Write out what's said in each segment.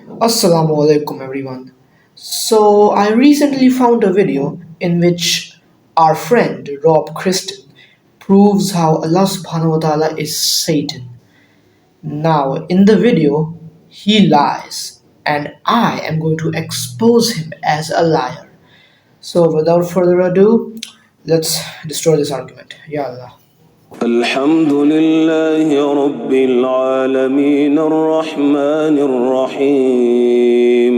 Assalamu alaikum everyone. So I recently found a video in which our friend Rob Kristen proves how Allah subhanahu wa ta'ala is Satan. Now in the video he lies and I am going to expose him as a liar. So without further ado, let's destroy this argument. Ya Allah. الحمد لله رب العالمين الرحمن الرحيم.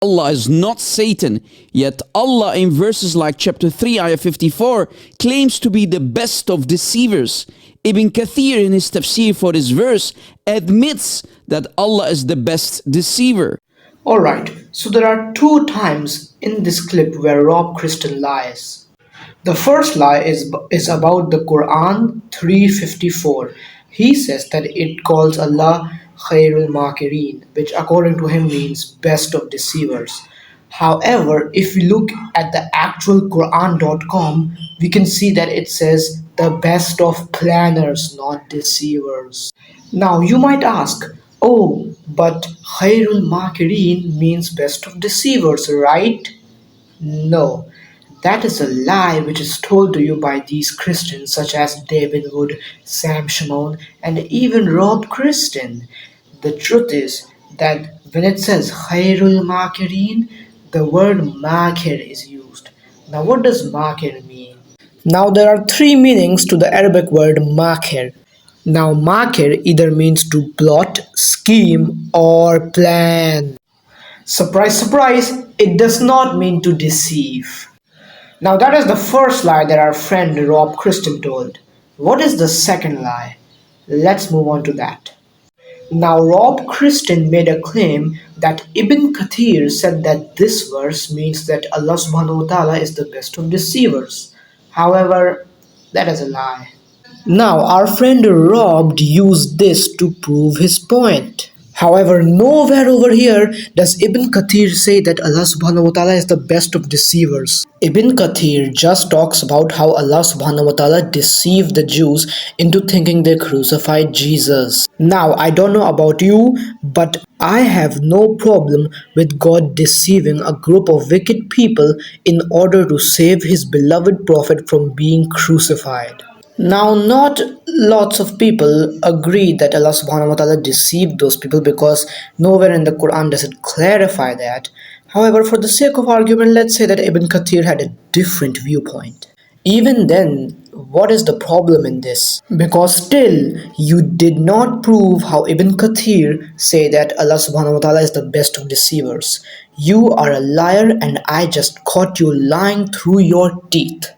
Allah is not Satan, yet Allah in verses like chapter 3 ayah 54 claims to be the best of deceivers. Ibn Kathir in his tafsir for this verse admits that Allah is the best deceiver. Alright, so there are two times in this clip where Rob Kristen lies. The first lie is about the Quran 354. He says that it calls Allah Khairul Makirin, which according to him means best of deceivers. However, if we look at the actual Quran.com, we can see that it says the best of planners, not deceivers. Now you might ask, oh, but Khairul Makirin means best of deceivers, right? No, that is a lie which is told to you by these Christians such as David Wood, Sam Shimon, and even Rob Kristen. The truth is that when it says Khairul Makirin, the word Makir is used. Now what does Makir mean? Now there are three meanings to the Arabic word Makir. Now Makir either means to plot, scheme, or plan. Surprise, surprise, it does not mean to deceive. Now that is the first lie that our friend Rob Kristen told. What is the second lie? Let's move on to that. Now Rob Kristen made a claim that Ibn Kathir said that this verse means that Allah subhanahu wa ta'ala is the best of deceivers. However, that is a lie. Now, our friend Rob used this to prove his point. However, nowhere over here does Ibn Kathir say that Allah subhanahu wa ta'ala is the best of deceivers. Ibn Kathir just talks about how Allah subhanahu wa ta'ala deceived the Jews into thinking they crucified Jesus. Now, I don't know about you, but I have no problem with God deceiving a group of wicked people in order to save his beloved prophet from being crucified. Now, not lots of people agree that Allah subhanahu wa ta'ala deceived those people because nowhere in the Quran does it clarify that. However, for the sake of argument, let's say that Ibn Kathir had a different viewpoint. Even then, what is the problem in this? Because still, you did not prove how Ibn Kathir say that Allah subhanahu wa ta'ala is the best of deceivers. You are a liar and I just caught you lying through your teeth.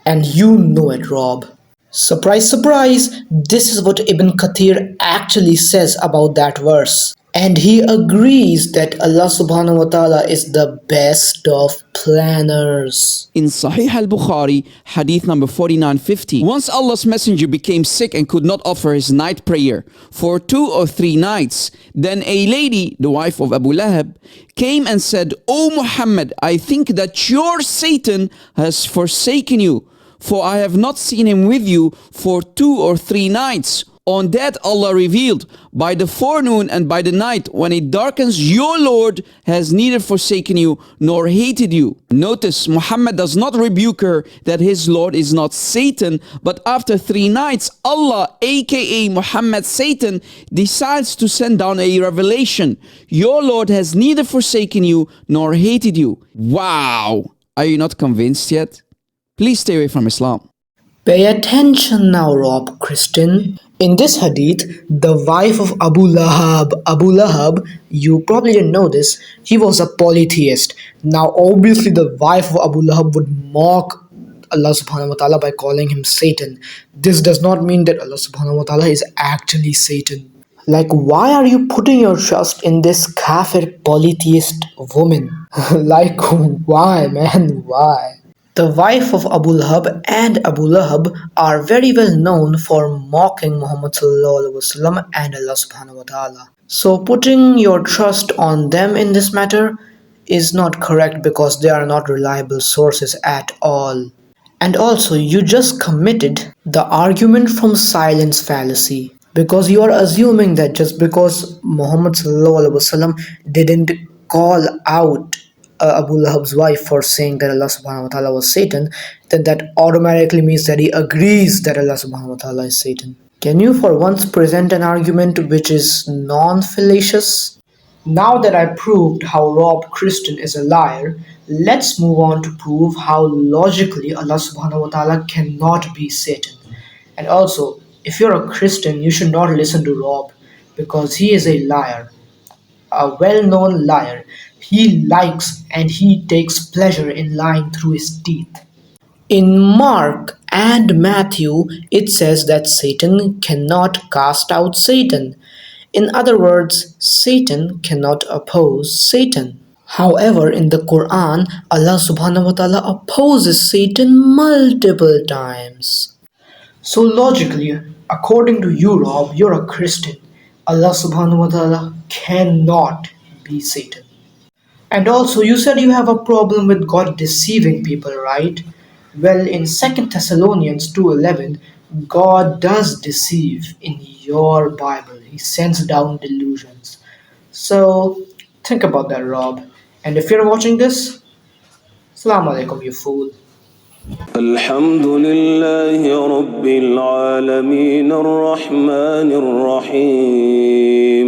And you know it, Rob. Surprise, surprise, this is what Ibn Kathir actually says about that verse. And he agrees that Allah subhanahu wa ta'ala is the best of planners. In Sahih al-Bukhari, hadith number 4950, once Allah's messenger became sick and could not offer his night prayer for 2 or 3 nights, then a lady, the wife of Abu Lahab, came and said, O Muhammad, I think that your Satan has forsaken you, for I have not seen him with you for 2 or 3 nights. On that Allah revealed, by the forenoon and by the night, when it darkens, your Lord has neither forsaken you nor hated you. Notice, Muhammad does not rebuke her that his Lord is not Satan, but after 3 nights, Allah, aka Muhammad Satan, decides to send down a revelation. Your Lord has neither forsaken you nor hated you. Wow! Are you not convinced yet? Please stay away from Islam. Pay attention now, Rob Kristen. In this hadith, the wife of Abu Lahab, you probably didn't know this, he was a polytheist. Now, obviously, the wife of Abu Lahab would mock Allah subhanahu wa ta'ala by calling him Satan. This does not mean that Allah subhanahu wa ta'ala is actually Satan. Like, why are you putting your trust in this kafir polytheist woman? Like, why, man, why? The wife of Abu Lahab and Abu Lahab are very well known for mocking Muhammad sallallahu alaihi wasallam and Allah subhanahu wa ta'ala. So putting your trust on them in this matter is not correct because they are not reliable sources at all. And also, you just committed the argument from silence fallacy. Because you are assuming that just because Muhammad sallallahu alaihi wasallam didn't call out Abu Lahab's wife for saying that Allah subhanahu wa ta'ala was Satan, then that automatically means that he agrees that Allah subhanahu wa ta'ala is Satan. Can you for once present an argument which is non-fallacious? Now that I proved how Rob Christian is a liar, let's move on to prove how logically Allah subhanahu wa ta'ala cannot be Satan. And also, if you're a Christian, you should not listen to Rob because he is a liar, a well known liar. He likes and he takes pleasure in lying through his teeth. In Mark and Matthew, it says that Satan cannot cast out Satan. In other words, Satan cannot oppose Satan. However, in the Quran, Allah subhanahu wa ta'ala opposes Satan multiple times. So logically, according to you, Rob, you're a Christian. Allah subhanahu wa ta'ala cannot be Satan. And also, you said you have a problem with God deceiving people, right? Well, in Second Thessalonians 2:11, God does deceive in your Bible. He sends down delusions. So, think about that, Rob. And if you're watching this, Assalamu alaikum, you fool. الحمد لله رب العالمين الرحمن الرحيم